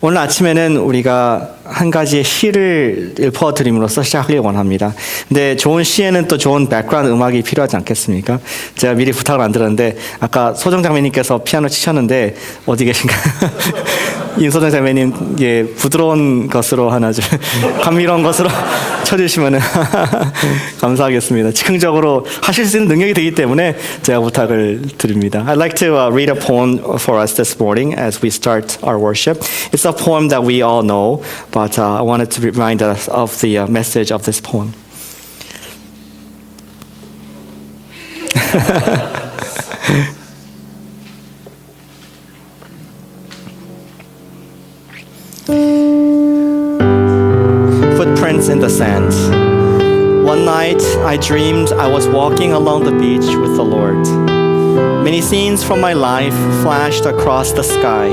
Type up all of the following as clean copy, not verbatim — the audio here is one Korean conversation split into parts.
오늘 아침에는 우리가 한 가지의 시를 읊어드림으로써 시작하길 원합니다. 근데 좋은 시에는 또 좋은 백그라운드 음악이 필요하지 않겠습니까? 제가 미리 부탁을 안 드렸는데 아까 소정 장매님께서 피아노 치셨는데 어디 계신가요? 임소정 장매님, 예, 부드러운 것으로 하나 좀 감미로운 것으로 쳐주시면 감사하겠습니다. 즉흥적으로 하실 수 있는 능력이 되기 때문에 제가 부탁을 드립니다. I'd like to read a poem for us this morning as we start our worship. It's a poem that we all know, but I wanted to remind us of the message of this poem. Footprints in the sand. One night I dreamed I was walking along the beach with the Lord. Many scenes from my life flashed across the sky.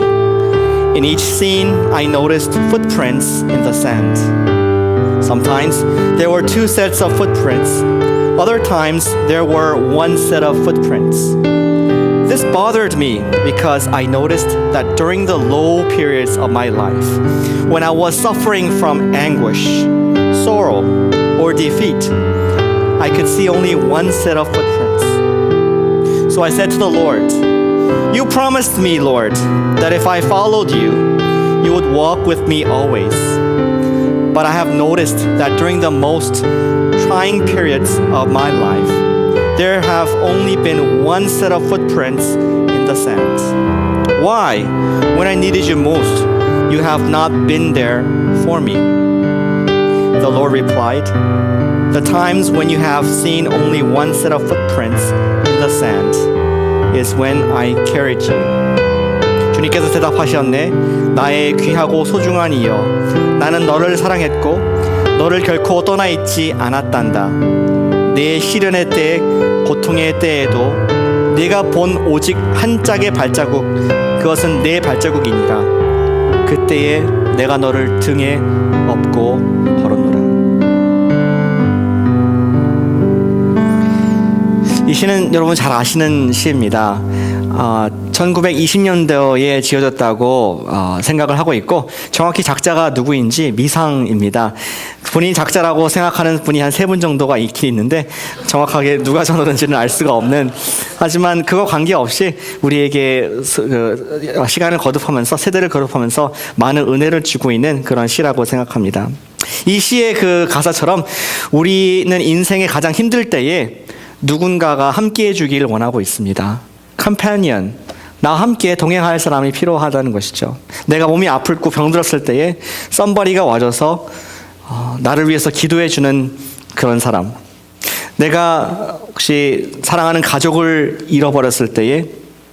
In each scene, I noticed footprints in the sand. Sometimes there were two sets of footprints. Other times there were one set of footprints. This bothered me because I noticed that during the low periods of my life, when I was suffering from anguish, sorrow, or defeat, I could see only one set of footprints. So I said to the Lord, "You promised me, Lord, that if I followed you, you would walk with me always. But I have noticed that during the most trying periods of my life, there have only been one set of footprints in the sand. Why, when I needed you most, you have not been there for me?" The Lord replied, "The times when you have seen only one set of footprints in the sand is when I carried you." 주님께서 대답하셨네. "나의 귀하고 소중한 이여, 나는 너를 사랑했고 너를 결코 떠나 있지 않았단다. 내 시련의 때에, 고통의 때에도 네가 본 오직 한 짝의 발자국, 그것은 내 발자국이니라. 그때에 내가 너를 등에 업고 걸었노라." 이 시는 여러분 잘 아시는 시입니다. 1920년대에 지어졌다고 생각을 하고 있고, 정확히 작자가 누구인지 미상입니다. 본인이 작자라고 생각하는 분이 한 3분 정도가 있긴 있는데 정확하게 누가 전하는지는 알 수가 없는, 하지만 그거 관계없이 우리에게 시간을 거듭하면서, 세대를 거듭하면서 많은 은혜를 주고 있는 그런 시라고 생각합니다. 이 시의 그 가사처럼 우리는 인생의 가장 힘들 때에 누군가가 함께 해주기를 원하고 있습니다. 컴패니언, 나와 함께 동행할 사람이 필요하다는 것이죠. 내가 몸이 아프고 병들었을 때에 썸버리가 와줘서 나를 위해서 기도해주는 그런 사람. 내가 혹시 사랑하는 가족을 잃어버렸을 때에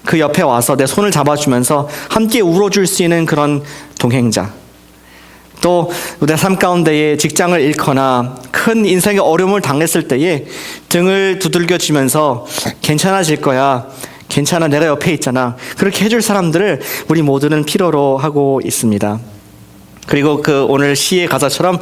그 옆에 와서 내 손을 잡아주면서 함께 울어줄 수 있는 그런 동행자. 또 내 삶 가운데에 직장을 잃거나 큰 인생의 어려움을 당했을 때에 등을 두들겨주면서 괜찮아질 거야, 괜찮아, 내가 옆에 있잖아, 그렇게 해줄 사람들을 우리 모두는 필요로 하고 있습니다. 그리고 그 오늘 시의 가사처럼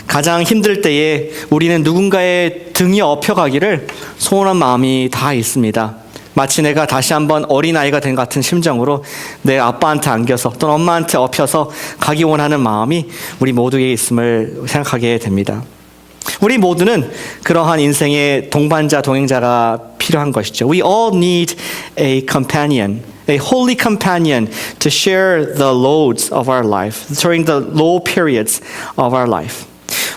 가장 힘들 때에 우리는 누군가의 등이 업혀가기를 소원한 마음이 다 있습니다. 마치 내가 다시 한번 어린아이가 된 같은 심정으로 내 아빠한테 안겨서 또는 엄마한테 업혀서 가기 원하는 마음이 우리 모두에게 있음을 생각하게 됩니다. 우리 모두는 그러한 인생의 동반자, 동행자가 필요한 것이죠. We all need a companion, a holy companion to share the loads of our life during the low periods of our life.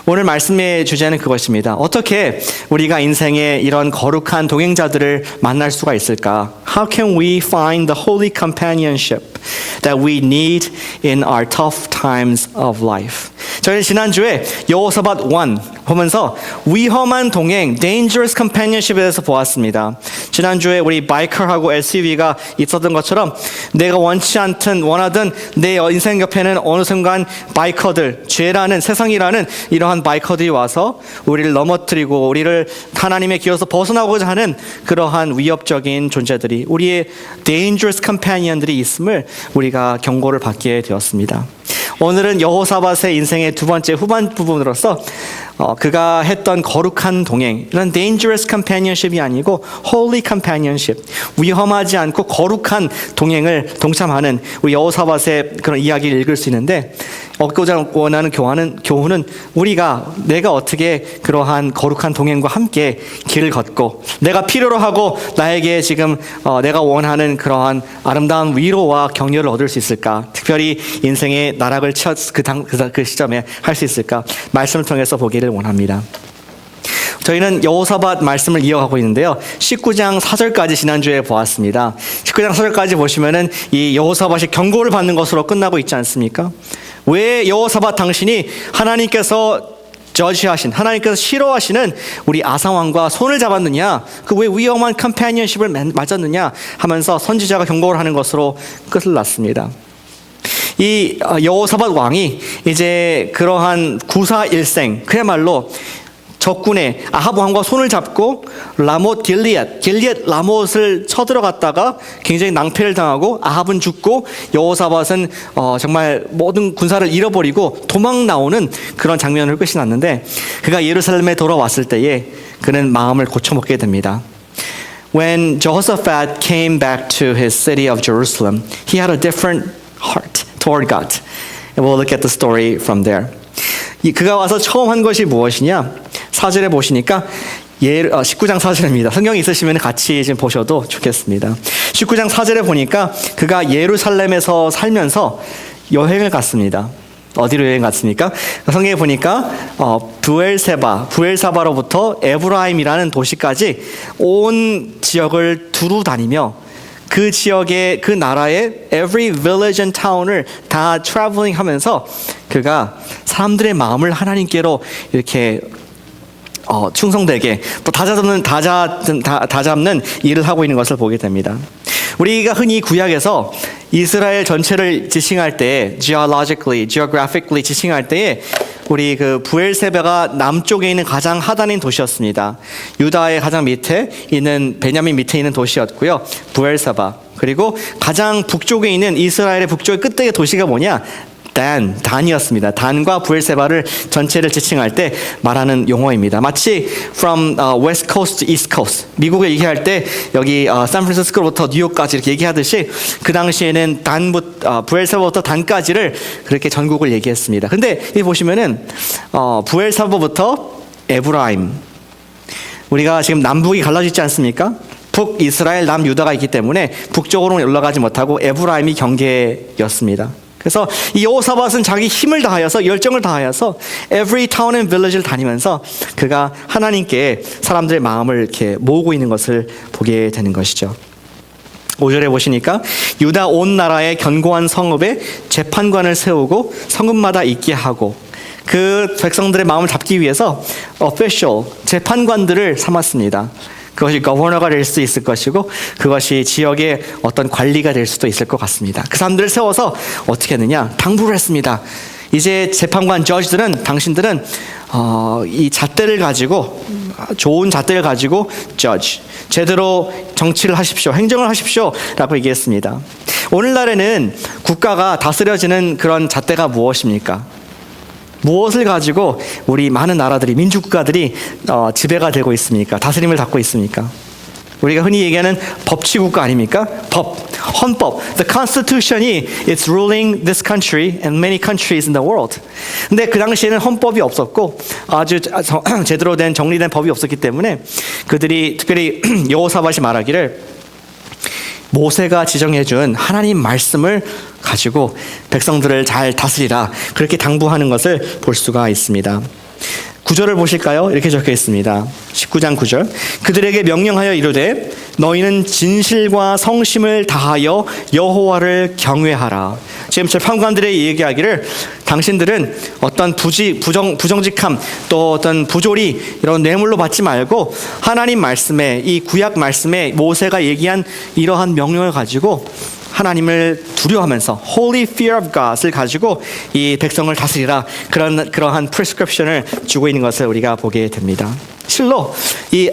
오늘 말씀의 주제는 그것입니다. 어떻게 우리가 인생에 이런 거룩한 동행자들을 만날 수가 있을까? How can we find the holy companionship that we need in our tough times of life? 저희는 지난주에 여호사밧 1 보면서 위험한 동행, dangerous companionship에 대해서 보았습니다. 지난주에 우리 바이커하고 SUV가 있었던 것처럼 내가 원치 않든 원하든 내 인생 옆에는 어느 순간 바이커들, 죄라는, 세상이라는 이러한 바이커들이 와서 우리를 넘어뜨리고 우리를 하나님의 길에서 벗어나고자 하는 그러한 위협적인 존재들이, 우리의 dangerous companion들이 있음을 우리가 경고를 받게 되었습니다. 오늘은 여호사밧의 인생의 두 번째 후반 부분으로서 그가 했던 거룩한 동행, 이런 dangerous companionship이 아니고 holy companionship, 위험하지 않고 거룩한 동행을 동참하는 우리 여호사밧의 그런 이야기를 읽을 수 있는데, 얻고자 원하는 교훈은 내가 어떻게 그러한 거룩한 동행과 함께 길을 걷고 내가 필요로 하고 나에게 지금 내가 원하는 그러한 아름다운 위로와 격려를 얻을 수 있을까, 특별히 인생의 나락을 그 시점에 할 수 있을까, 말씀을 통해서 보기를 원합니다. 저희는 여호사밧 말씀을 이어가고 있는데요, 19장 4절까지 지난주에 보았습니다. 19장 4절까지 보시면은 이 여호사밧이 경고를 받는 것으로 끝나고 있지 않습니까? 왜 여호사밧 당신이 하나님께서 하나님께서 싫어하시는 우리 아상왕과 손을 잡았느냐, 그 왜 위험한 컴패니언십을 맞았느냐 하면서 선지자가 경고를 하는 것으로 끝을 났습니다. 이 여호사밧 왕이 이제 그러한 구사일생, 그야말로 적군의 아합 왕과 손을 잡고 라못 길리앗 라못을 쳐들어갔다가 굉장히 낭패를 당하고 아합은 죽고 여호사밧은 정말 모든 군사를 잃어버리고 도망 나오는 그런 장면으로 끝이 났는데, 그가 예루살렘에 돌아왔을 때에 그는 마음을 고쳐먹게 됩니다. When Jehoshaphat came back to his city of Jerusalem, he had a different heart toward God. And we'll look at the story from there. 그가 와서 처음 한 것이 무엇이냐? 4절에 보시니까 19장 4절입니다. 성경이 있으시면 같이 좀 보셔도 좋겠습니다. 19장 4절에 보니까 그가 예루살렘에서 살면서 여행을 갔습니다. 어디로 여행 갔습니까? 성경에 보니까 부엘사바로부터 에브라임이라는 도시까지 온 지역을 두루 다니며 그 지역의 그 나라의 every village and town을 다 traveling 하면서 그가 사람들의 마음을 하나님께로 이렇게 충성되게 또 다잡는 일을 하고 있는 것을 보게 됩니다. 우리가 흔히 구약에서 이스라엘 전체를 지칭할 때, geographically 지칭할 때에 우리 그 부엘세바가 남쪽에 있는 가장 하단인 도시였습니다. 유다의 가장 밑에 있는 베냐민 밑에 있는 도시였고요, 부엘세바. 그리고 가장 북쪽에 있는 이스라엘의 북쪽의 끝에 도시가 뭐냐? 단이었습니다. 단과 부엘세바를 전체를 지칭할 때 말하는 용어입니다. 마치 from west coast to east coast, 미국을 얘기할 때 여기 샌프란시스코부터 뉴욕까지 이렇게 얘기하듯이 그 당시에는 부엘세바부터 단까지를 그렇게 전국을 얘기했습니다. 근데 이 보시면은 부엘세바부터 에브라임, 우리가 지금 남북이 갈라지지 않습니까? 북이스라엘, 남유다가 있기 때문에 북쪽으로는 올라가지 못하고 에브라임이 경계였습니다. 그래서 이 여호사밧은 자기 힘을 다하여서, 열정을 다하여서 every town and village를 다니면서 그가 하나님께 사람들의 마음을 이렇게 모으고 있는 것을 보게 되는 것이죠. 5절에 보시니까 유다 온 나라의 견고한 성읍에 재판관을 세우고 성읍마다 있게 하고, 그 백성들의 마음을 잡기 위해서 official, 재판관들을 삼았습니다. 그것이 거버너가 될 수도 있을 것이고, 그것이 지역의 어떤 관리가 될 수도 있을 것 같습니다. 그 사람들을 세워서 어떻게 했느냐? 당부를 했습니다. 이제 재판관, 저지들은, 당신들은 이 잣대를 가지고, 좋은 잣대를 가지고 제대로 정치를 하십시오, 행정을 하십시오 라고 얘기했습니다. 오늘날에는 국가가 다스려지는 그런 잣대가 무엇입니까? 무엇을 가지고 우리 많은 나라들이, 민주국가들이 지배가 되고 있습니까? 다스림을 받고 있습니까? 우리가 흔히 얘기하는 법치국가 아닙니까? 헌법. The Constitution이 it's ruling this country and many countries in the world. 근데 그 당시에는 헌법이 없었고 아주 제대로 된 정리된 법이 없었기 때문에 그들이 특별히 여호사밧이 말하기를 모세가 지정해준 하나님 말씀을 가지고 백성들을 잘 다스리라, 그렇게 당부하는 것을 볼 수가 있습니다. 9절을 보실까요? 이렇게 적혀 있습니다. 19장 9절. 그들에게 명령하여 이르되 너희는 진실과 성심을 다하여 여호와를 경외하라. 지금 재판관들의 얘기하기를 당신들은 어떤 부정직함 또 어떤 부조리 이런 뇌물로 받지 말고 하나님 말씀에, 이 구약 말씀에 모세가 얘기한 이러한 명령을 가지고 하나님을 두려워하면서 Holy Fear of God을 가지고 이 백성을 다스리라, 그러한 프리스크립션을 주고 있는 것을 우리가 보게 됩니다. 실로 이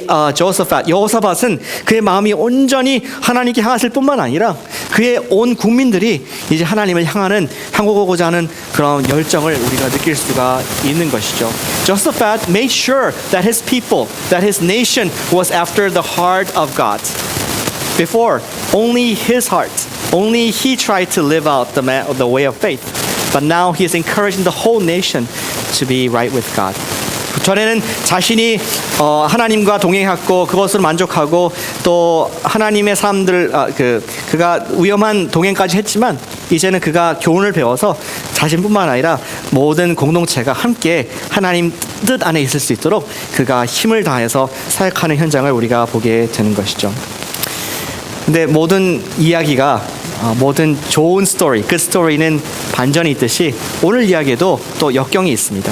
여호사밧은 그의 마음이 온전히 하나님께 향하실 뿐만 아니라 그의 온 국민들이 이제 하나님을 향하고자 하는 그런 열정을 우리가 느낄 수가 있는 것이죠. Jehoshaphat made sure that his people, that his nation was after the heart of God. Before, only his heart, only he tried to live out the way of faith. But now he is encouraging the whole nation to be right with God. 전에는 자신이 하나님과 동행했고 그것으로 만족하고 또 하나님의 사람들 그가 위험한 동행까지 했지만 이제는 그가 교훈을 배워서 자신뿐만 아니라 모든 공동체가 함께 하나님 뜻 안에 있을 수 있도록 그가 힘을 다해서 사역하는 현장을 우리가 보게 되는 것이죠. 근데 모든 이야기가 모든 좋은 스토리, 그 스토리는 반전이 있듯이 오늘 이야기에도 또 역경이 있습니다.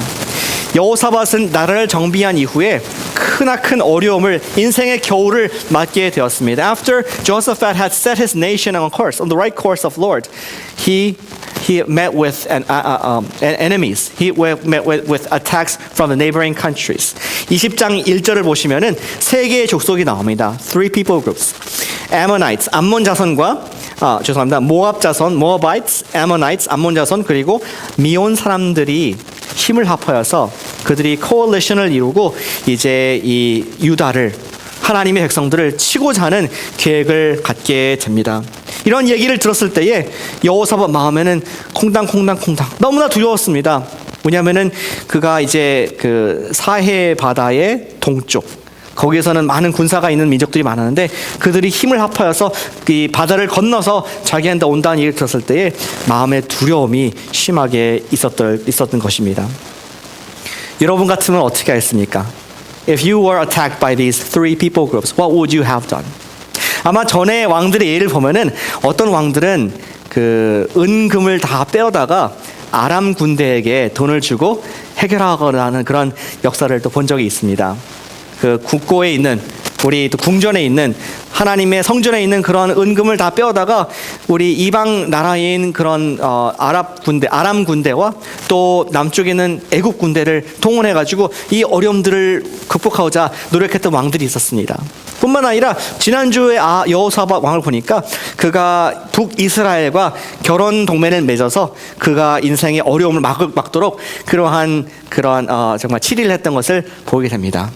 여호사밧은 나라를 정비한 이후에 크나큰 어려움을 인생의 겨울을 맞게 되었습니다. After Jehoshaphat had set his nation on the right course of Lord, he met with enemies. He met with attacks from the neighboring countries. 20장 1절을 보시면은 세 개의 족속이 나옵니다. Three people groups. Ammonites, 암몬 자손과 모압 자손, Moabites, Ammonites, 암몬 자손 그리고 미온 사람들이 힘을 합하여서 그들이 코얼리션을 이루고 이제 이 유다를 하나님의 백성들을 치고자 하는 계획을 갖게 됩니다. 이런 얘기를 들었을 때에 여호사밧 마음에는 콩당콩당 너무나 두려웠습니다. 왜냐하면은 그가 이제 그 사해 바다의 동쪽 거기에서는 많은 군사가 있는 민족들이 많았는데 그들이 힘을 합하여서 이 바다를 건너서 자기한테 온다는 얘기를 들었을 때에 마음의 두려움이 심하게 있었던 것입니다. 여러분 같으면 어떻게 했습니까? If you were attacked by these three people groups, what would you have done? 아마 전에 왕들의 예를 보면은 어떤 왕들은 그 은금을 다 빼어다가 아람 군대에게 돈을 주고 해결하거나 하는 그런 역사를 또 본 적이 있습니다. 그 국고에 있는 우리 또 궁전에 있는 하나님의 성전에 있는 그런 은금을 다 빼어다가 우리 이방 나라인 그런 아람 군대와 또 남쪽에 있는 애국 군대를 동원해 가지고 이 어려움들을 극복하고자 노력했던 왕들이 있었습니다. 뿐만 아니라 지난주에 여호사밧 왕을 보니까 그가 북이스라엘과 결혼 동맹을 맺어서 그가 인생의 어려움을 막도록 그러한 정말 치리를 했던 것을 보게 됩니다.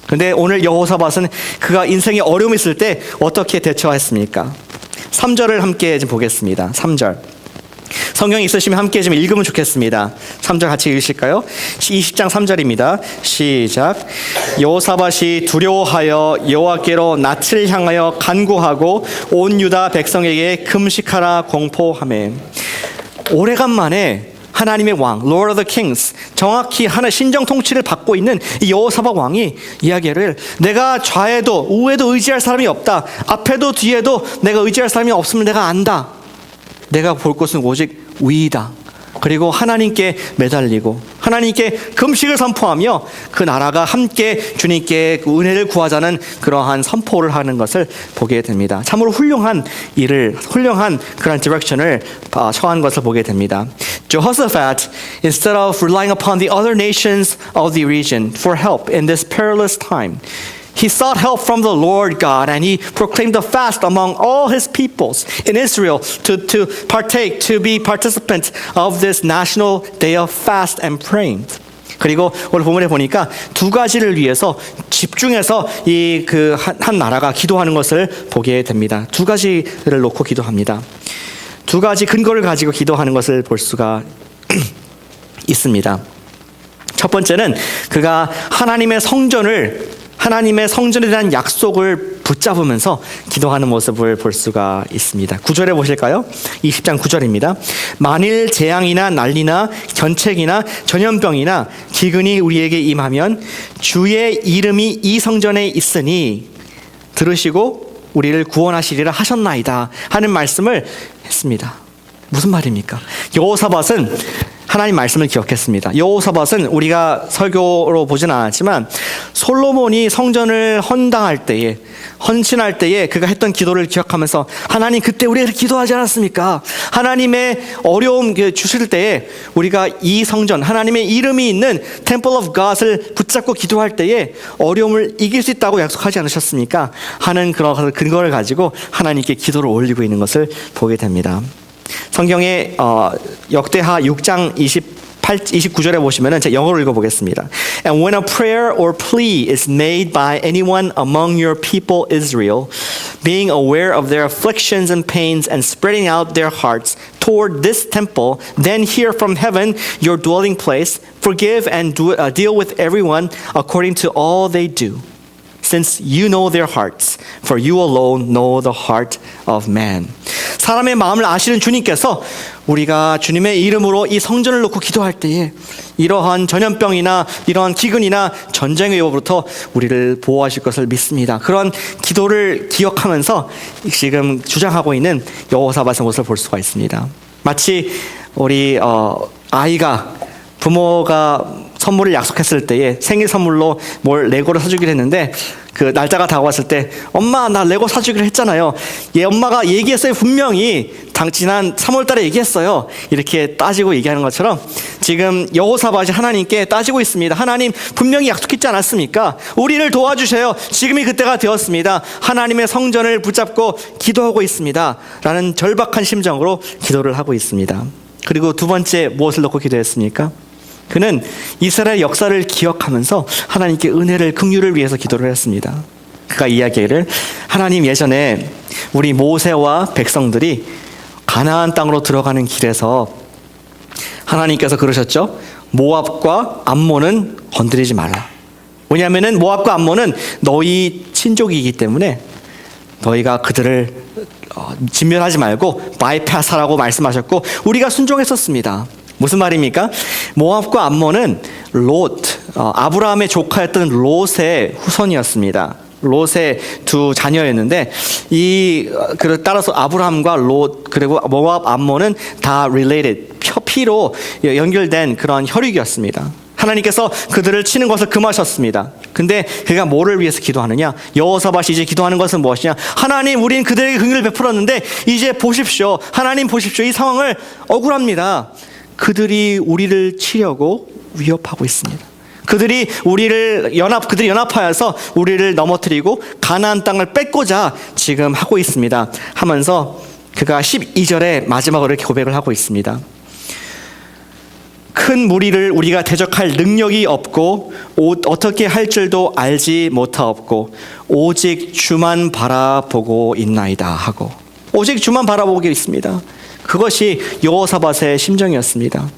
근데 오늘 여호사밧은 그가 인생에 어려움이 있을 때 어떻게 대처했습니까? 3절을 함께 좀 보겠습니다. 3절. 성경 있으시면 함께 좀 읽으면 좋겠습니다. 3절 같이 읽으실까요? 20장 3절입니다. 시작. 여호사밧이 두려워하여 여호와께로 낯을 향하여 간구하고 온 유다 백성에게 금식하라 공포하매. 오래간만에 하나님의 왕, Lord of the Kings, 정확히 하나의 신정 통치를 받고 있는 이 여호사밧 왕이 이야기를 내가 좌에도 우에도 의지할 사람이 없다. 앞에도 뒤에도 내가 의지할 사람이 없음을 내가 안다. 내가 볼 것은 오직 위이다. 그리고 하나님께 매달리고 하나님께 금식을 선포하며 그 나라가 함께 주님께 그 은혜를 구하자는 그러한 선포를 하는 것을 보게 됩니다. 참으로 훌륭한 그런 디렉션을 처한 것을 보게 됩니다. Jehoshaphat, instead of relying upon the other nations of the region for help in this perilous time, he sought help from the Lord God, and he proclaimed a fast among all his peoples in Israel to be participants of this national day of fast and praying. 그리고 오늘 본문에 보니까 두 가지를 위해서 집중해서 한 나라가 기도하는 것을 보게 됩니다. 두 가지를 놓고 기도합니다. 두 가지 근거를 가지고 기도하는 것을 볼 수가 있습니다. 첫 번째는 그가 하나님의 성전에 대한 약속을 붙잡으면서 기도하는 모습을 볼 수가 있습니다. 9절에 보실까요? 20장 9절입니다. 만일 재앙이나 난리나 견책이나 전염병이나 기근이 우리에게 임하면 주의 이름이 이 성전에 있으니 들으시고 우리를 구원하시리라 하셨나이다 하는 말씀을 했습니다. 무슨 말입니까? 여호사밧은 하나님 말씀을 기억했습니다. 여호사밧은 우리가 설교로 보진 않았지만 솔로몬이 성전을 헌신할 때에 그가 했던 기도를 기억하면서 하나님 그때 우리가 기도하지 않았습니까? 하나님의 어려움 주실 때에 우리가 이 성전 하나님의 이름이 있는 Temple of God을 붙잡고 기도할 때에 어려움을 이길 수 있다고 약속하지 않으셨습니까? 하는 그런 근거를 가지고 하나님께 기도를 올리고 있는 것을 보게 됩니다. 성경의 역대하 6장 29절에 보시면은 제가 영어로 읽어보겠습니다. And when a prayer or plea is made by anyone among your people Israel, being aware of their afflictions and pains and spreading out their hearts toward this temple, then hear from heaven your dwelling place, forgive and deal with everyone according to all they do. Since you know their hearts, for you alone know the heart of man. 사람의 마음을 아시는 주님께서 우리가 주님의 이름으로 이 성전을 놓고 기도할 때에 이러한 전염병이나 이러한 기근이나 전쟁의 위협으로부터 우리를 보호하실 것을 믿습니다. 그런 기도를 기억하면서 지금 주장하고 있는 여호사밧의 모습을 볼 수가 있습니다. 마치 우리 아이가 부모가 선물을 약속했을 때에 생일 선물로 뭘 레고를 사주기로 했는데 그 날짜가 다가왔을 때 엄마 나 레고 사주기로 했잖아요. 엄마가 얘기했어요. 분명히 지난 3월 달에 얘기했어요. 이렇게 따지고 얘기하는 것처럼 지금 여호사밧이 하나님께 따지고 있습니다. 하나님 분명히 약속했지 않았습니까? 우리를 도와주셔요. 지금이 그때가 되었습니다. 하나님의 성전을 붙잡고 기도하고 있습니다. 라는 절박한 심정으로 기도를 하고 있습니다. 그리고 두 번째 무엇을 놓고 기도했습니까? 그는 이스라엘 역사를 기억하면서 하나님께 은혜를 긍휼을 위해서 기도를 했습니다. 그가 이야기를 하나님 예전에 우리 모세와 백성들이 가나안 땅으로 들어가는 길에서 하나님께서 그러셨죠. 모압과 암몬은 건드리지 말라. 왜냐하면 모압과 암몬은 너희 친족이기 때문에 너희가 그들을 진멸하지 말고 바이패스하라고 말씀하셨고 우리가 순종했었습니다. 무슨 말입니까? 모압과 암몬은 아브라함의 조카였던 롯의 후손이었습니다. 롯의 두 자녀였는데 따라서 아브라함과 롯 그리고 모압 암몬은 다 related 피로 연결된 그런 혈육이었습니다. 하나님께서 그들을 치는 것을 금하셨습니다. 근데 그가 뭐를 위해서 기도하느냐? 여호사밧이 이제 기도하는 것은 무엇이냐? 하나님 우린 그들에게 긍휼을 베풀었는데 이제 보십시오. 하나님 보십시오. 이 상황을 억울합니다. 그들이 우리를 치려고 위협하고 있습니다. 그들이 연합하여서 우리를 넘어뜨리고 가나안 땅을 뺏고자 지금 하고 있습니다. 하면서 그가 12절에 마지막으로 이렇게 고백을 하고 있습니다. 큰 무리를 우리가 대적할 능력이 없고 어떻게 할 줄도 알지 못하옵고 오직 주만 바라보고 있나이다 하고 오직 주만 바라보고 있습니다. 그것이 여호사밧의 심정이었습니다.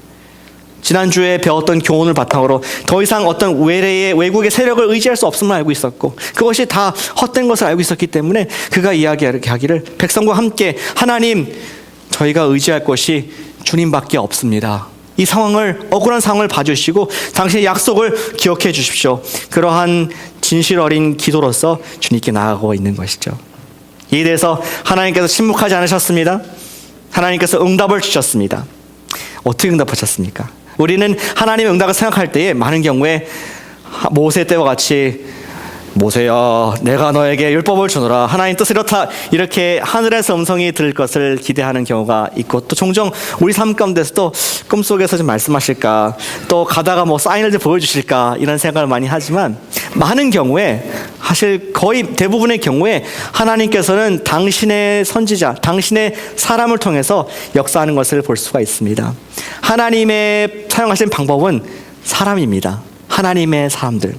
지난주에 배웠던 교훈을 바탕으로 더 이상 어떤 외국의 세력을 의지할 수 없음을 알고 있었고 그것이 다 헛된 것을 알고 있었기 때문에 그가 이야기하기를 백성과 함께 하나님 저희가 의지할 것이 주님밖에 없습니다. 이 상황을 억울한 상황을 봐주시고 당신의 약속을 기억해 주십시오. 그러한 진실 어린 기도로서 주님께 나아가고 있는 것이죠. 이에 대해서 하나님께서 침묵하지 않으셨습니다. 하나님께서 응답을 주셨습니다. 어떻게 응답하셨습니까? 우리는 하나님의 응답을 생각할 때에 많은 경우에 모세 때와 같이 모세야 내가 너에게 율법을 주노라 하나님 뜻이 이렇다 이렇게 하늘에서 음성이 들을 것을 기대하는 경우가 있고 또 종종 우리 삶 가운데서도 꿈속에서 좀 말씀하실까 또 가다가 뭐 사인을 좀 보여주실까 이런 생각을 많이 하지만 많은 경우에 사실 거의 대부분의 경우에 하나님께서는 당신의 선지자 당신의 사람을 통해서 역사하는 것을 볼 수가 있습니다. 하나님의 사용하신 방법은 사람입니다. 하나님의 사람들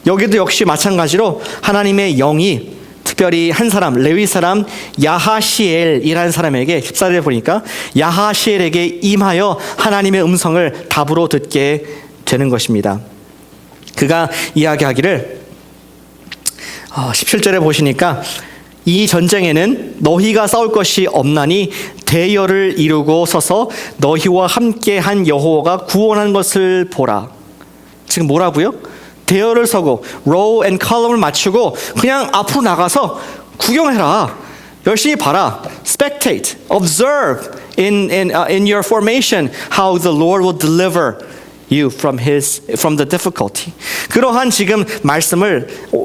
여기도 역시 마찬가지로 하나님의 영이 특별히 한 사람 레위 사람 야하시엘이라는 사람에게 14절에 보니까 야하시엘에게 임하여 하나님의 음성을 답으로 듣게 되는 것입니다. 그가 이야기하기를 17절에 보시니까 이 전쟁에는 너희가 싸울 것이 없나니 대열을 이루고 서서 너희와 함께한 여호와가 구원한 것을 보라. 지금 뭐라고요? 대열을 서고 row and column을 맞추고 그냥 앞으로 나가서 구경해라. 열심히 봐라. Spectate, observe in your formation how the Lord will deliver you from the difficulty. 그러한 지금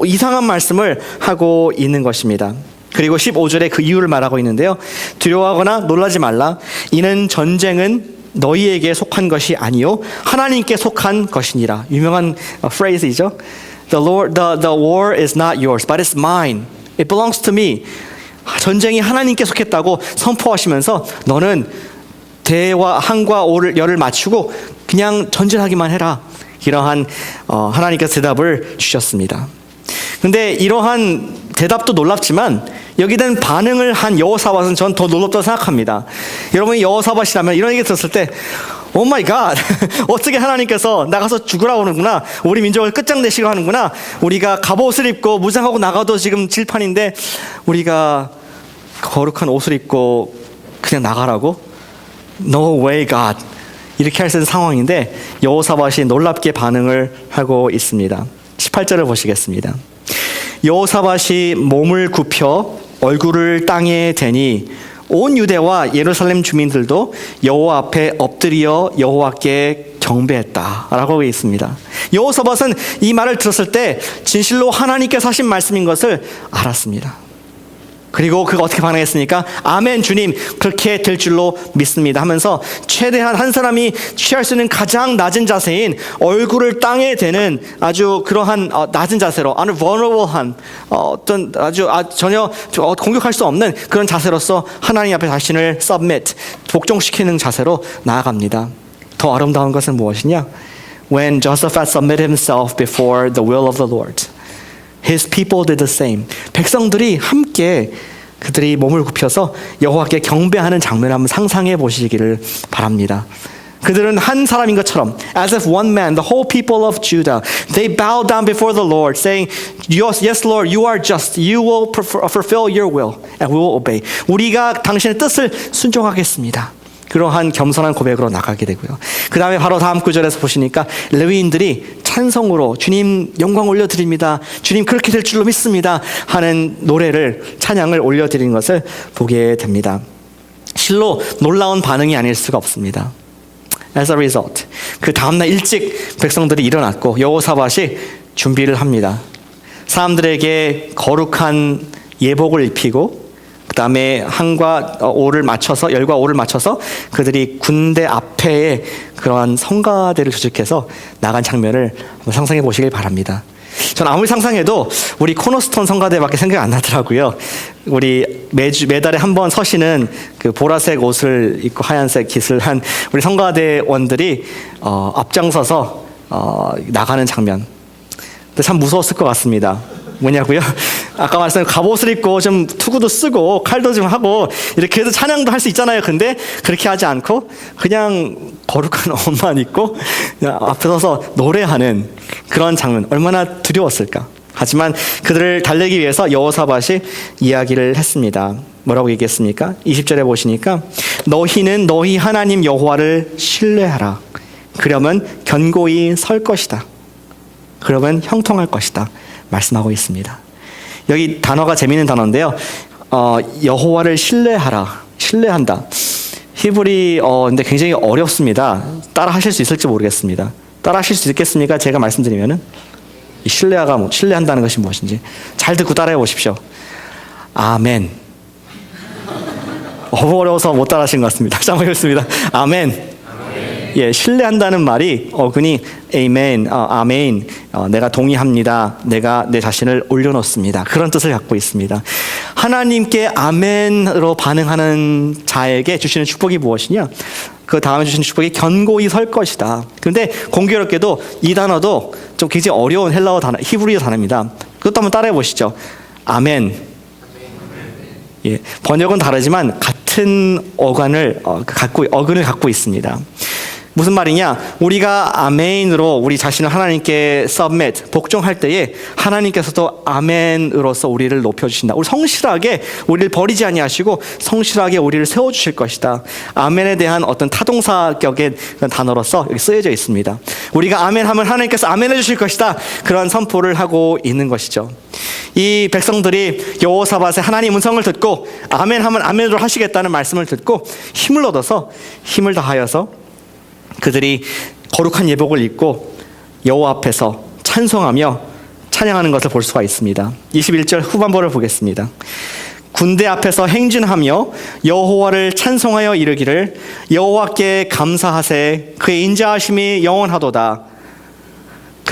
이상한 말씀을 하고 있는 것입니다. 그리고 15절에 그 이유를 말하고 있는데요. 두려워하거나 놀라지 말라. 이는 전쟁은 너희에게 속한 것이 아니요 하나님께 속한 것이니라. 유명한 phrase이죠. The war is not yours, but it's mine. It belongs to me. 전쟁이 하나님께 속했다고 선포하시면서 너는 대와 한과 오를 열을 맞추고 그냥 전진하기만 해라. 이러한 하나님께서 대답을 주셨습니다. 근데 이러한 대답도 놀랍지만 여기 된 반응을 한 여호사밧은 전 더 놀랍다고 생각합니다. 여러분이 여호사밧이라면 이런 얘기 들었을 때 오 마이 갓, 어떻게 하나님께서 나가서 죽으라고 하는구나, 우리 민족을 끝장내시려 하는구나, 우리가 갑옷을 입고 무장하고 나가도 지금 질판인데 우리가 거룩한 옷을 입고 그냥 나가라고? No way God, 이렇게 할 수 있는 상황인데 여호사밧이 놀랍게 반응을 하고 있습니다. 18절을 보시겠습니다. 여호사밧이 몸을 굽혀 얼굴을 땅에 대니 온 유대와 예루살렘 주민들도 여호와 앞에 엎드려 여호와께 경배했다라고 하고 있습니다. 여호사밧은 이 말을 들었을 때 진실로 하나님께서 하신 말씀인 것을 알았습니다. 그리고 그가 어떻게 반응했습니까? 아멘 주님, 그렇게 될 줄로 믿습니다 하면서 최대한 한 사람이 취할 수 있는 가장 낮은 자세인 얼굴을 땅에 대는 아주 그러한 낮은 자세로, 아주 vulnerable한 어떤 아주 전혀 공격할 수 없는 그런 자세로서 하나님 앞에 자신을 submit, 복종시키는 자세로 나아갑니다. 더 아름다운 것은 무엇이냐? When Jehoshaphat submitted himself before the will of the Lord, His people did the same. 백성들이 함께 그들이 몸을 굽혀서 여호와께 경배하는 장면을 한번 상상해 보시기를 바랍니다. 그들은 한 사람인 것처럼, as if one man, the whole people of Judah, they bow down before the Lord, saying, Yes, Lord, you are just. You will fulfill your will, and we will obey. 우리가 당신의 뜻을 순종하겠습니다. 그러한 겸손한 고백으로 나가게 되고요. 그 다음에 바로 다음 구절에서 보시니까 레위인들이 찬송으로 주님 영광 올려드립니다, 주님 그렇게 될 줄로 믿습니다 하는 노래를, 찬양을 올려드리는 것을 보게 됩니다. 실로 놀라운 반응이 아닐 수가 없습니다. As a result, 그 다음날 일찍 백성들이 일어났고 여호사밧이 준비를 합니다. 사람들에게 거룩한 예복을 입히고 그 다음에 한과 오를 맞춰서, 열과 오를 맞춰서 그들이 군대 앞에 그러한 성가대를 조직해서 나간 장면을 한번 상상해 보시길 바랍니다. 전 아무리 상상해도 우리 코너스톤 성가대밖에 생각이 안 나더라고요. 우리 매달에 한 번 서시는 그 보라색 옷을 입고 하얀색 깃을 한 우리 성가대원들이 앞장서서 나가는 장면. 근데 참 무서웠을 것 같습니다. 뭐냐고요? 아까 말씀드린 갑옷을 입고 좀 투구도 쓰고 칼도 좀 하고 이렇게 해서 찬양도 할 수 있잖아요. 근데 그렇게 하지 않고 그냥 거룩한 옷만 입고 그냥 앞에 서서 노래하는 그런 장면, 얼마나 두려웠을까. 하지만 그들을 달래기 위해서 여호사밧이 이야기를 했습니다. 뭐라고 얘기했습니까? 20절에 보시니까 너희는 너희 하나님 여호와를 신뢰하라. 그러면 견고히 설 것이다. 그러면 형통할 것이다. 말씀하고 있습니다. 여기 단어가 재미있는 단어인데요. 여호와를 신뢰하라. 신뢰한다. 히브리 근데 굉장히 어렵습니다. 따라 하실 수 있을지 모르겠습니다. 따라 하실 수 있겠습니까? 제가 말씀드리면은 이 신뢰한다는 것이 무엇인지 잘 듣고 따라해 보십시오. 아멘. 어려워서 못 따라 하신 것 같습니다. 다시 한번 해보겠습니다. 아멘. 예, 신뢰한다는 말이 어근이 아멘, 아멘, 내가 동의합니다. 내가 내 자신을 올려놓습니다. 그런 뜻을 갖고 있습니다. 하나님께 아멘으로 반응하는 자에게 주시는 축복이 무엇이냐? 그 다음에 주시는 축복이 견고히 설 것이다. 그런데 공교롭게도 이 단어도 좀 굉장히 어려운 헬라어 단어, 히브리어 단어입니다. 그것도 한번 따라해 보시죠. 아멘. 예, 번역은 다르지만 같은 어근을 갖고 있습니다. 무슨 말이냐? 우리가 아멘으로 우리 자신을 하나님께 submit, 복종할 때에 하나님께서도 아멘으로서 우리를 높여주신다. 우리 성실하게 우리를 버리지 아니하시고 성실하게 우리를 세워주실 것이다. 아멘에 대한 어떤 타동사격의 단어로서 여기 쓰여져 있습니다. 우리가 아멘하면 하나님께서 아멘해 주실 것이다. 그런 선포를 하고 있는 것이죠. 이 백성들이 여호사밧의 하나님 음성을 듣고 아멘하면 아멘으로 하시겠다는 말씀을 듣고 힘을 얻어서 힘을 다하여서 그들이 거룩한 예복을 입고 여호와 앞에서 찬송하며 찬양하는 것을 볼 수가 있습니다. 21절 후반부를 보겠습니다. 군대 앞에서 행진하며 여호와를 찬송하여 이르기를 여호와께 감사하세 그의 인자하심이 영원하도다.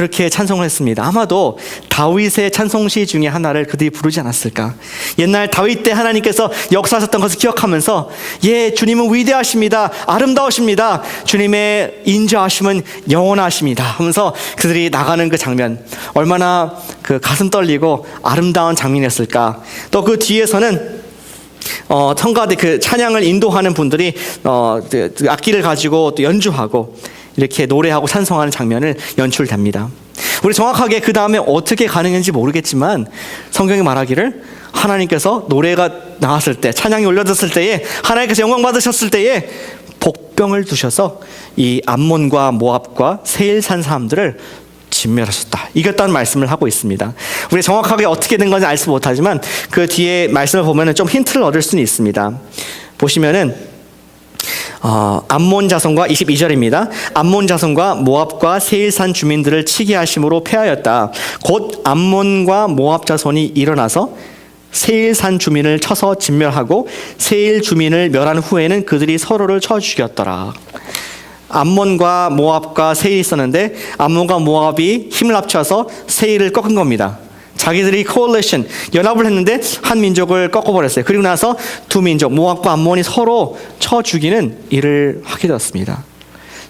그렇게 찬송을 했습니다. 아마도 다윗의 찬송시 중에 하나를 그들이 부르지 않았을까. 옛날 다윗 때 하나님께서 역사하셨던 것을 기억하면서 예, 주님은 위대하십니다. 아름다우십니다. 주님의 인자하심은 영원하십니다 하면서 그들이 나가는 그 장면, 얼마나 그 가슴 떨리고 아름다운 장면이었을까. 또 그 뒤에서는 성가대 그 찬양을 인도하는 분들이 그 악기를 가지고 또 연주하고 이렇게 노래하고 찬송하는 장면을 연출됩니다. 우리 정확하게 그 다음에 어떻게 가능했는지 모르겠지만 성경이 말하기를 하나님께서 노래가 나왔을 때, 찬양이 올려졌을 때에, 하나님께서 영광 받으셨을 때에 복병을 두셔서 이 암몬과 모압과 세일산 사람들을 진멸하셨다, 이겼다는 말씀을 하고 있습니다. 우리 정확하게 어떻게 된 건지 알지 못하지만 그 뒤에 말씀을 보면 좀 힌트를 얻을 수는 있습니다. 보시면은 암몬 자손과 22절입니다. 암몬 자손과 모압과 세일산 주민들을 치게 하심으로 패하였다. 곧 암몬과 모압 자손이 일어나서 세일산 주민을 쳐서 진멸하고 세일 주민을 멸한 후에는 그들이 서로를 쳐 죽였더라. 암몬과 모압과 세일이 있었는데 암몬과 모압이 힘을 합쳐서 세일을 꺾은 겁니다. 자기들이 coalition, 연합을 했는데 한 민족을 꺾어버렸어요. 그리고 나서 두 민족, 모압과 암몬이 서로 쳐 죽이는 일을 하게 되었습니다.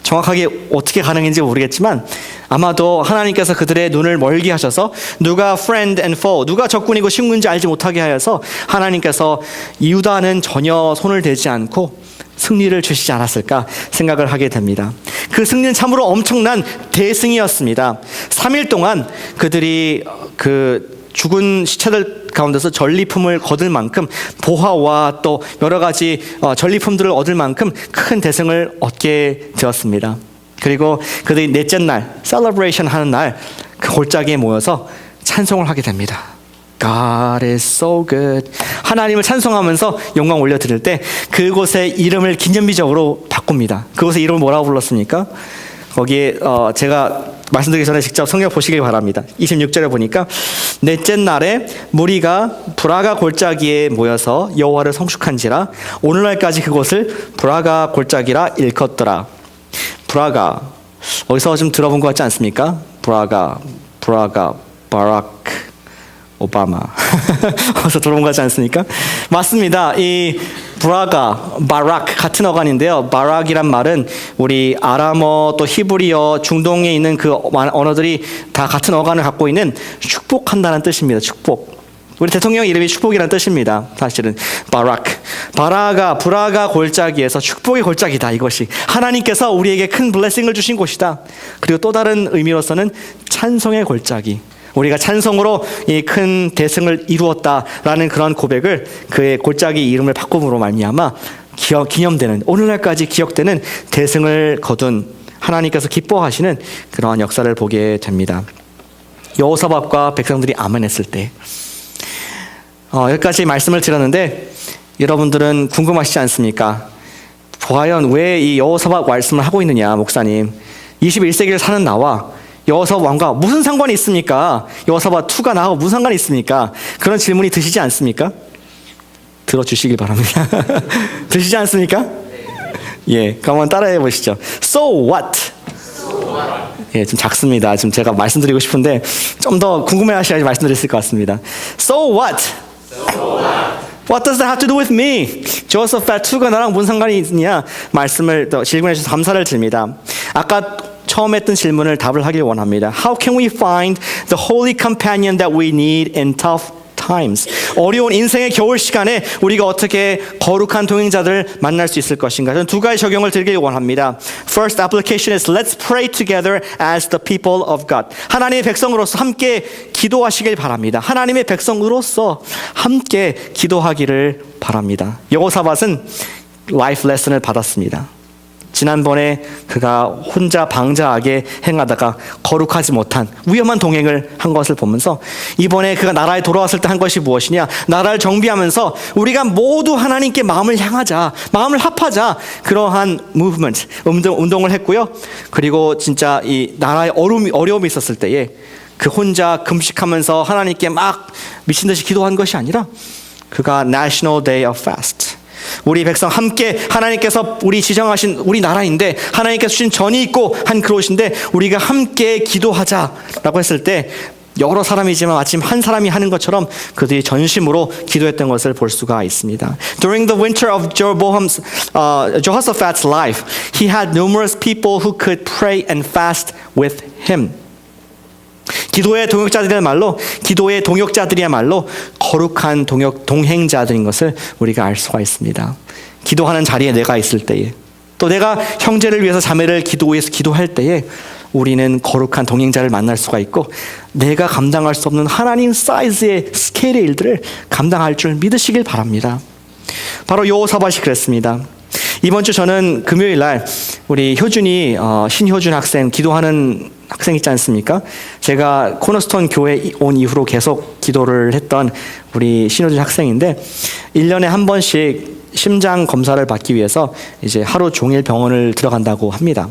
정확하게 어떻게 가능한지 모르겠지만 아마도 하나님께서 그들의 눈을 멀게 하셔서 누가 friend and foe, 누가 적군이고 친구인지 알지 못하게 하여서 하나님께서 유다는 전혀 손을 대지 않고 승리를 주시지 않았을까 생각을 하게 됩니다. 그 승리는 참으로 엄청난 대승이었습니다. 3일 동안 그들이 그 죽은 시체들 가운데서 전리품을 거둘 만큼, 보화와 또 여러 가지 전리품들을 얻을 만큼 큰 대승을 얻게 되었습니다. 그리고 그들이 넷째 날 셀러브레이션 하는 날 그 골짜기에 모여서 찬송을 하게 됩니다. God is so good. 하나님을 찬송하면서 영광 올려드릴 때 그곳의 이름을 기념비적으로 바꿉니다. 그곳의 이름을 뭐라고 불렀습니까? 거기에 제가 말씀드리기 전에 직접 성경 보시길 바랍니다. 26절에 보니까 넷째 날에 무리가 브라가 골짜기에 모여서 여호와를 성축한지라 오늘날까지 그곳을 브라가 골짜기라 일컫더라. 브라가, 어디서 좀 들어본 것 같지 않습니까? 브라가, 바락, 오바마. 어디서 들어본 것 같지 않습니까? 맞습니다. 이 브라가, 바락 같은 어간인데요. 바락이란 말은 우리 아람어 또 히브리어 중동에 있는 그 언어들이 다 같은 어간을 갖고 있는 축복한다는 뜻입니다. 축복. 우리 대통령 이름이 축복이라는 뜻입니다. 사실은 브라가 골짜기에서 축복의 골짜기다. 이것이 하나님께서 우리에게 큰 블레싱을 주신 곳이다. 그리고 또 다른 의미로서는 찬송의 골짜기. 우리가 찬송으로 이 큰 대승을 이루었다라는 그런 고백을 그의 골짜기 이름을 바꿈으로 말미암아 기념되는, 오늘날까지 기억되는 대승을 거둔 하나님께서 기뻐하시는 그러한 역사를 보게 됩니다. 여호사밧과 백성들이 아멘했을 때 여기까지 말씀을 드렸는데 여러분들은 궁금하시지 않습니까? 과연 왜 이 여호사밧 말씀을 하고 있느냐, 목사님. 21세기를 사는 나와 여호사밧 왕과 무슨 상관이 있습니까? 여호사밧 2가 나하고 무슨 상관이 있습니까? 그런 질문이 드시지 않습니까? 들어주시길 바랍니다. 드시지 않습니까? 예, 한번 따라해 보시죠. So what? 예, 좀 작습니다. 지금 제가 말씀드리고 싶은데 좀 더 궁금해하셔야지 말씀드릴 수 있을 것 같습니다. So what? What does that have to do with me? 여호사밧 2가 나랑 무슨 상관이 있느냐? 말씀을 또 질문해 주셔서 감사를 드립니다. 아까 처음 했던 질문을 답을 하길 원합니다. How can we find the holy companion that we need in tough times? 어려운 인생의 겨울 시간에 우리가 어떻게 거룩한 동행자들을 만날 수 있을 것인가? 저는 두 가지 적용을 드리길 원합니다. First application is let's pray together as the people of God. 하나님의 백성으로서 함께 기도하시길 바랍니다. 하나님의 백성으로서 함께 기도하기를 바랍니다. 여호사밧은 라이프 레슨을 받았습니다. 지난번에 그가 혼자 방자하게 행하다가 거룩하지 못한 위험한 동행을 한 것을 보면서 이번에 그가 나라에 돌아왔을 때 한 것이 무엇이냐, 나라를 정비하면서 우리가 모두 하나님께 마음을 향하자, 마음을 합하자, 그러한 무브먼트, 운동을 했고요. 그리고 진짜 이 나라에 어려움이 있었을 때에 그 혼자 금식하면서 하나님께 막 미친 듯이 기도한 것이 아니라 그가 National Day of Fast, 우리 백성 함께 하나님께서 우리 지정하신 우리 나라인데 하나님께서 주신 전이 있고 한 그릇인데 우리가 함께 기도하자라고 했을 때 여러 사람이지만 마침 한 사람이 하는 것처럼 그들이 전심으로 기도했던 것을 볼 수가 있습니다. During the winter of Jehoshaphat's life, he had numerous people who could pray and fast with him. 기도의 동역자들이야말로 거룩한 동행자들인 것을 우리가 알 수가 있습니다. 기도하는 자리에 내가 있을 때에 또 내가 형제를 위해서 자매를 위해서 기도할 때에 우리는 거룩한 동행자를 만날 수가 있고 내가 감당할 수 없는 하나님 사이즈의 스케일의 일들을 감당할 줄 믿으시길 바랍니다. 바로 여호사밧이 그랬습니다. 이번 주 저는 금요일 날 우리 효준이 신효준 학생 기도하는 학생 있지 않습니까? 제가 코너스톤 교회 온 이후로 계속 기도를 했던 우리 신효준 학생인데 1년에 한 번씩 심장 검사를 받기 위해서 이제 하루 종일 병원을 들어간다고 합니다.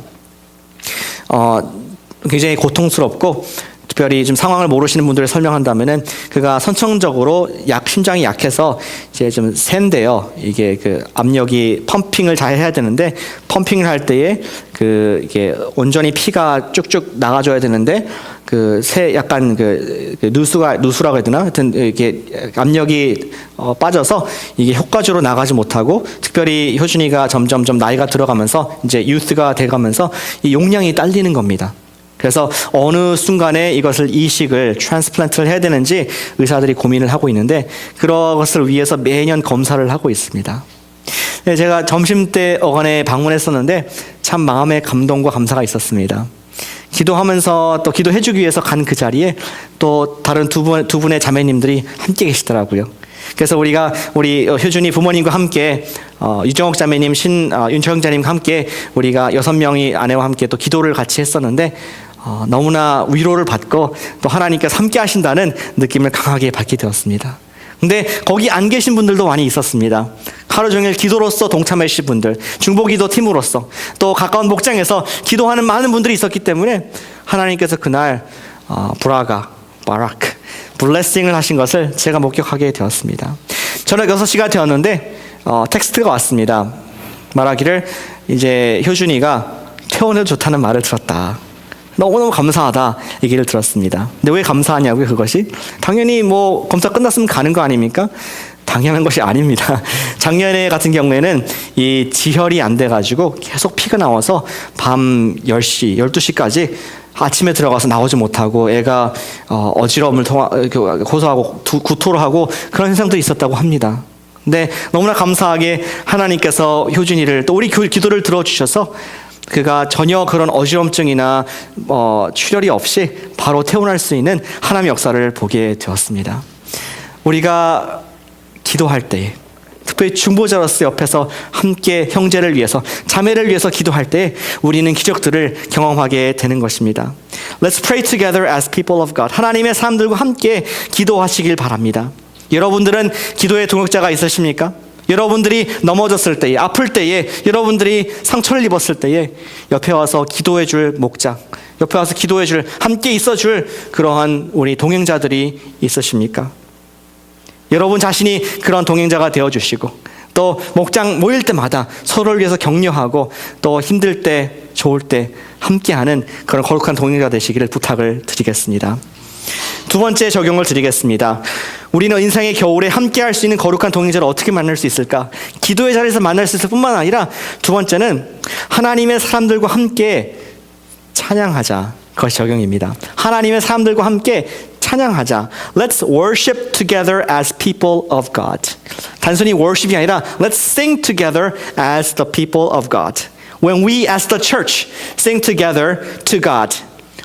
굉장히 고통스럽고 특별히 좀 상황을 모르시는 분들을 설명한다면은 그가 선천적으로 심장이 약해서 이제 좀 센데요. 이게 그 압력이 펌핑을 잘 해야 되는데 펌핑을 할 때에 이게 온전히 피가 쭉쭉 나가줘야 되는데 약간 누수라고 해야 되나? 하여튼 이게 압력이 빠져서 이게 효과적으로 나가지 못하고 특별히 효준이가 점점 나이가 들어가면서 이제 유스가 돼가면서 이 용량이 딸리는 겁니다. 그래서 어느 순간에 이식을 트랜스플란트를 해야 되는지 의사들이 고민을 하고 있는데 그런 것을 위해서 매년 검사를 하고 있습니다. 제가 점심때 어간에 방문했었는데 참 마음에 감동과 감사가 있었습니다. 기도하면서 또 기도해주기 위해서 간 그 자리에 또 다른 두 분의 자매님들이 함께 계시더라고요. 그래서 우리 효준이 부모님과 함께 유정옥 자매님, 윤철영 자매님과 함께 우리가 6명이 아내와 함께 또 기도를 같이 했었는데 너무나 위로를 받고 또 하나님께서 함께 하신다는 느낌을 강하게 받게 되었습니다. 근데 거기 안 계신 분들도 많이 있었습니다. 하루 종일 기도로서 동참해 주신 분들, 중보기도 팀으로서 또 가까운 목장에서 기도하는 많은 분들이 있었기 때문에 하나님께서 그날 바라크 블레싱을 하신 것을 제가 목격하게 되었습니다. 저녁 6시가 되었는데 텍스트가 왔습니다. 말하기를 이제 효준이가 퇴원해도 좋다는 말을 들었다. 너무너무 감사하다 얘기를 들었습니다. 근데 왜 감사하냐고요? 그것이 당연히 검사 끝났으면 가는 거 아닙니까? 당연한 것이 아닙니다. 작년에 같은 경우에는 이 지혈이 안 돼가지고 계속 피가 나와서 밤 10시, 12시까지 아침에 들어가서 나오지 못하고 애가 어지러움을 호소하고 구토를 하고 그런 현상도 있었다고 합니다. 근데 너무나 감사하게 하나님께서 효준이를 또 우리 기도를 들어주셔서 그가 전혀 그런 어지럼증이나 출혈이 없이 바로 퇴원할 수 있는 하나님의 역사를 보게 되었습니다. 우리가 기도할 때 특별히 중보자로서 옆에서 함께 형제를 위해서 자매를 위해서 기도할 때 우리는 기적들을 경험하게 되는 것입니다. Let's pray together as people of God. 하나님의 사람들과 함께 기도하시길 바랍니다. 여러분들은 기도의 동역자가 있으십니까? 여러분들이 넘어졌을 때에, 아플 때에, 여러분들이 상처를 입었을 때에 옆에 와서 기도해 줄 목자, 옆에 와서 기도해 줄, 함께 있어 줄 그러한 우리 동행자들이 있으십니까? 여러분 자신이 그런 동행자가 되어주시고 또 목장 모일 때마다 서로를 위해서 격려하고 또 힘들 때 좋을 때 함께하는 그런 거룩한 동행자 되시기를 부탁을 드리겠습니다. 두 번째 적용을 드리겠습니다. 우리는 인생의 겨울에 함께할 수 있는 거룩한 동행자를 어떻게 만날 수 있을까? 기도의 자리에서 만날 수 있을 뿐만 아니라 두 번째는 하나님의 사람들과 함께 찬양하자. 그것이 적용입니다. 하나님의 사람들과 함께 찬양하자. Let's worship together as people of God. 단순히 worship이 아니라 Let's sing together as the people of God. When we as the church sing together to God,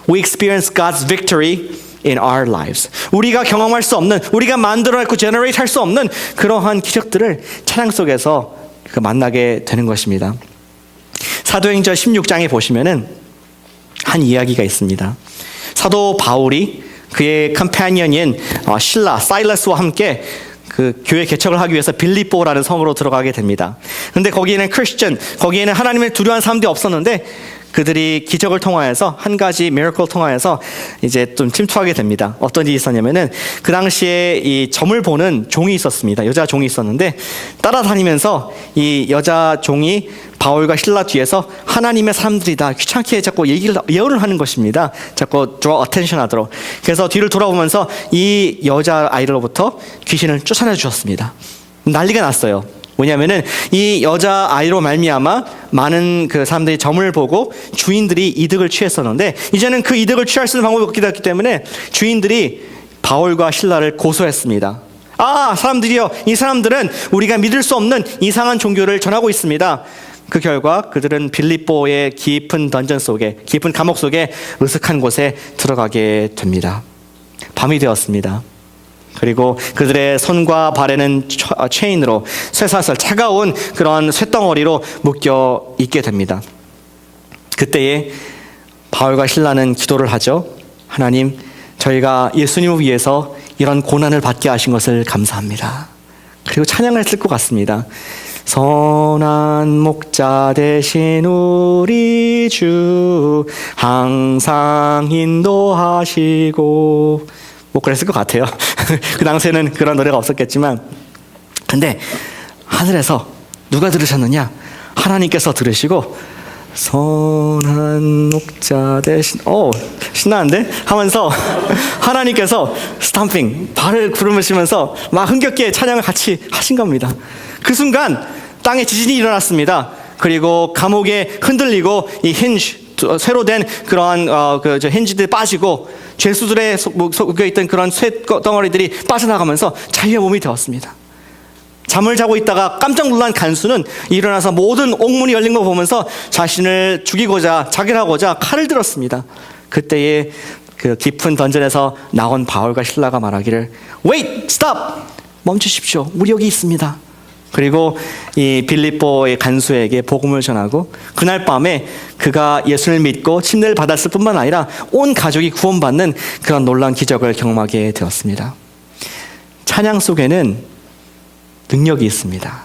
we experience God's victory in our lives. 우리가 경험할 수 없는, 우리가 만들어냈고 제너레이트 할 수 없는 그러한 기적들을 찬양 속에서 만나게 되는 것입니다. 사도행전 16장에 보시면은 한 이야기가 있습니다. 사도 바울이 그의 컴패니언인 사일러스와 함께 그 교회 개척을 하기 위해서 빌립보라는 성으로 들어가게 됩니다. 그런데 거기에는 크리스천, 거기에는 하나님을 두려워하는 사람들이 없었는데 그들이 기적을 통하여서 한 가지 미러클을 통하여서 이제 좀 침투하게 됩니다. 어떤 일이 있었냐면은 그 당시에 이 점을 보는 종이 있었습니다. 여자 종이 있었는데 따라다니면서 이 여자 종이 바울과 실라 뒤에서 하나님의 사람들이다 귀찮게 자꾸 예언을 하는 것입니다. 자꾸 draw attention 하도록. 그래서 뒤를 돌아보면서 이 여자 아이로부터 귀신을 쫓아내 주셨습니다. 난리가 났어요. 뭐냐면은 이 여자 아이로 말미암아 많은 그 사람들이 점을 보고 주인들이 이득을 취했었는데 이제는 그 이득을 취할 수 있는 방법이 없게 됐기 때문에 주인들이 바울과 실라를 고소했습니다. 사람들이요, 이 사람들은 우리가 믿을 수 없는 이상한 종교를 전하고 있습니다. 그 결과 그들은 빌립보의 깊은 던전 속에, 깊은 감옥 속에 으슥한 곳에 들어가게 됩니다. 밤이 되었습니다. 그리고 그들의 손과 발에는 체인으로 쇠사슬, 차가운 그런 쇠덩어리로 묶여 있게 됩니다. 그때에 바울과 실라는 기도를 하죠. 하나님, 저희가 예수님을 위해서 이런 고난을 받게 하신 것을 감사합니다. 그리고 찬양을 했을 것 같습니다. 선한 목자 되신 우리 주 항상 인도하시고, 뭐 그랬을 것 같아요. 그 당시에는 그런 노래가 없었겠지만, 근데 하늘에서 누가 들으셨느냐? 하나님께서 들으시고 선한 목자 대신 신나는데? 하면서 하나님께서 스탬핑 발을 구르시면서 막 흥겹게 찬양을 같이 하신 겁니다. 그 순간 땅에 지진이 일어났습니다. 그리고 감옥에 흔들리고 이 힌지, 쇠로 된 그러한 힌지들이 빠지고 죄수들의 속에 있던 그런 쇠 덩어리들이 빠져나가면서 자유의 몸이 되었습니다. 잠을 자고 있다가 깜짝 놀란 간수는 일어나서 모든 옥문이 열린 거 보면서 자신을 죽이고자 자결하고자 칼을 들었습니다. 그때에 그 깊은 던전에서 나온 바울과 실라가 말하기를 Wait! Stop! 멈추십시오. 우리 여기 있습니다. 그리고 이 빌립보의 간수에게 복음을 전하고 그날 밤에 그가 예수를 믿고 침례를 받았을 뿐만 아니라 온 가족이 구원받는 그런 놀라운 기적을 경험하게 되었습니다. 찬양 속에는 능력이 있습니다.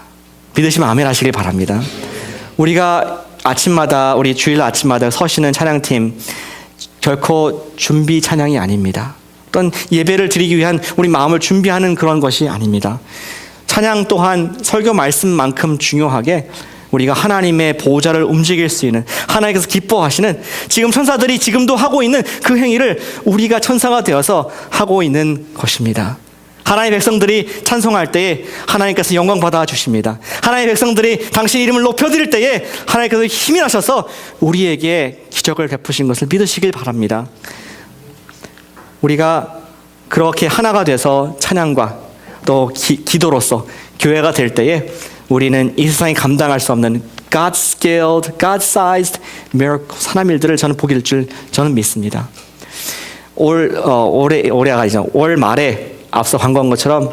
믿으시면 아멘 하시길 바랍니다. 우리가 아침마다, 우리 주일 아침마다 서시는 찬양팀 결코 준비 찬양이 아닙니다. 어떤 예배를 드리기 위한 우리 마음을 준비하는 그런 것이 아닙니다. 찬양 또한 설교 말씀만큼 중요하게 우리가 하나님의 보좌를 움직일 수 있는, 하나님께서 기뻐하시는, 지금 천사들이 지금도 하고 있는 그 행위를 우리가 천사가 되어서 하고 있는 것입니다. 하나님의 백성들이 찬송할 때에 하나님께서 영광 받아 주십니다. 하나님의 백성들이 당신 이름을 높여드릴 때에 하나님께서 힘이 나셔서 우리에게 기적을 베푸신 것을 믿으시길 바랍니다. 우리가 그렇게 하나가 돼서 찬양과 또 기도로서 교회가 될 때에 우리는 이 세상이 감당할 수 없는 God-scaled, God-sized miracles, 하나님의 일들을 저는 보게 될 줄 저는 믿습니다. 올해가 아니죠. 올 말에 앞서 광고한 것처럼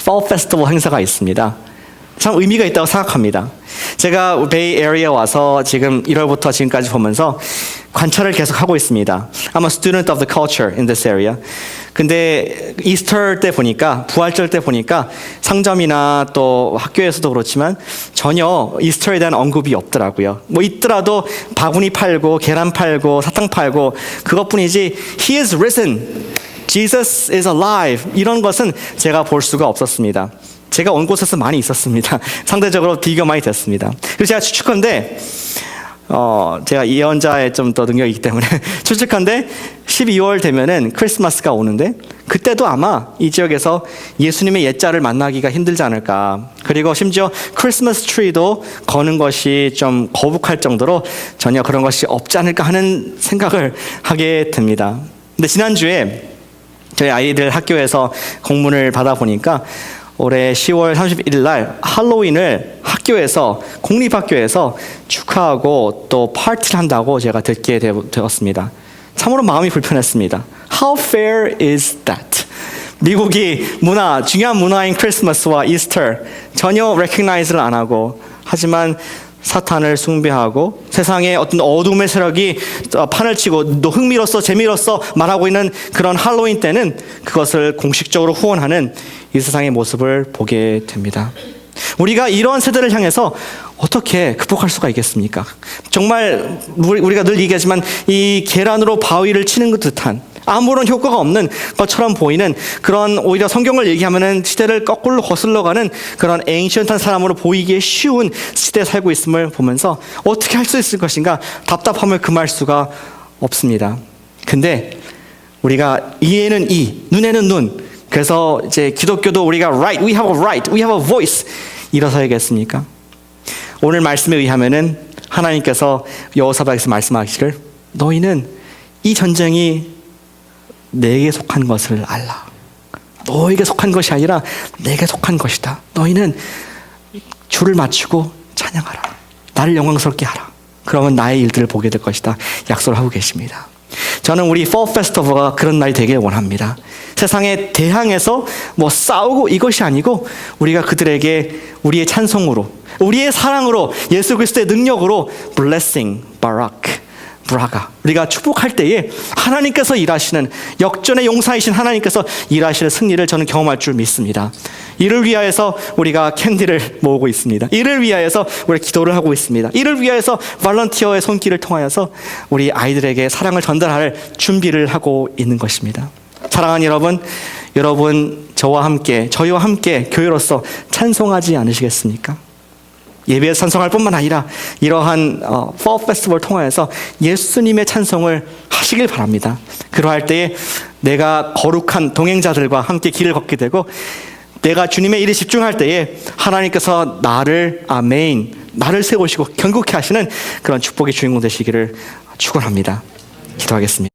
Fall Festival 행사가 있습니다. 참 의미가 있다고 생각합니다. 제가 베이 에리어에 와서 지금 1월부터 지금까지 보면서 관찰을 계속 하고 있습니다. I'm a student of the culture in this area. 근데 이스터 때 보니까, 부활절 때 보니까 상점이나 또 학교에서도 그렇지만 전혀 이스터에 대한 언급이 없더라고요. 뭐 있더라도 바구니 팔고 계란 팔고 사탕 팔고 그것뿐이지 He is risen, Jesus is alive 이런 것은 제가 볼 수가 없었습니다. 제가 온 곳에서 많이 있었습니다. 상대적으로 비교 많이 됐습니다. 그래서 제가 추측컨대 제가 예언자에 좀 더 능력이 있기 때문에 추측컨대 12월 되면은 크리스마스가 오는데 그때도 아마 이 지역에서 예수님의 옛자를 만나기가 힘들지 않을까. 그리고 심지어 크리스마스 트리도 거는 것이 좀 거북할 정도로 전혀 그런 것이 없지 않을까 하는 생각을 하게 됩니다. 근데 지난주에 저희 아이들 학교에서 공문을 받아보니까 올해 10월 31일 날 할로윈을 학교에서, 공립학교에서 축하하고 또 파티를 한다고 제가 듣게 되었습니다. 참으로 마음이 불편했습니다. How fair is that? 미국이 중요한 문화인 크리스마스와 이스터 전혀 recognize를 안 하고, 하지만 사탄을 숭배하고 세상에 어떤 어둠의 세력이 판을 치고 또 흥미로서 재미로서 말하고 있는 그런 할로윈 때는 그것을 공식적으로 후원하는 이 세상의 모습을 보게 됩니다. 우리가 이런 세대를 향해서 어떻게 극복할 수가 있겠습니까? 정말 우리가 늘 얘기하지만 이 계란으로 바위를 치는 것 듯한 아무런 효과가 없는 것처럼 보이는 그런, 오히려 성경을 얘기하면은 시대를 거꾸로 거슬러가는 그런 에인션한 사람으로 보이기에 쉬운 시대에 살고 있음을 보면서 어떻게 할 수 있을 것인가 답답함을 금할 수가 없습니다. 근데 우리가 이에는 이, 눈에는 눈. 그래서 이제 기독교도 우리가 right, we have a right, we have a voice 일어서야겠습니까? 오늘 말씀에 의하면은 하나님께서 여호사밧에서 말씀하시기를 너희는 이 전쟁이 내게 속한 것을 알라. 너에게 속한 것이 아니라 내게 속한 것이다. 너희는 주를 맞추고 찬양하라. 나를 영광스럽게 하라. 그러면 나의 일들을 보게 될 것이다. 약속을 하고 계십니다. 저는 우리 Fall Festival가 그런 날이 되길 원합니다. 세상에 대항해서 뭐 싸우고 이것이 아니고 우리가 그들에게 우리의 찬송으로, 우리의 사랑으로, 예수 그리스도의 능력으로 blessing, barak, 브라가, 우리가 축복할 때에 하나님께서 일하시는, 역전의 용사이신 하나님께서 일하시는 승리를 저는 경험할 줄 믿습니다. 이를 위하여서 우리가 캔디를 모으고 있습니다. 이를 위하여서 우리 기도를 하고 있습니다. 이를 위하여서 발런티어의 손길을 통하여서 우리 아이들에게 사랑을 전달할 준비를 하고 있는 것입니다. 사랑하는 여러분 저와 함께, 저희와 함께 교회로서 찬송하지 않으시겠습니까? 예배에서 찬송할 뿐만 아니라 이러한 Fall Festival을 통하여서 예수님의 찬송을 하시길 바랍니다. 그러할 때에 내가 거룩한 동행자들과 함께 길을 걷게 되고, 내가 주님의 일에 집중할 때에 하나님께서 나를 세우시고 경고케 하시는 그런 축복의 주인공 되시기를 축원합니다. 기도하겠습니다.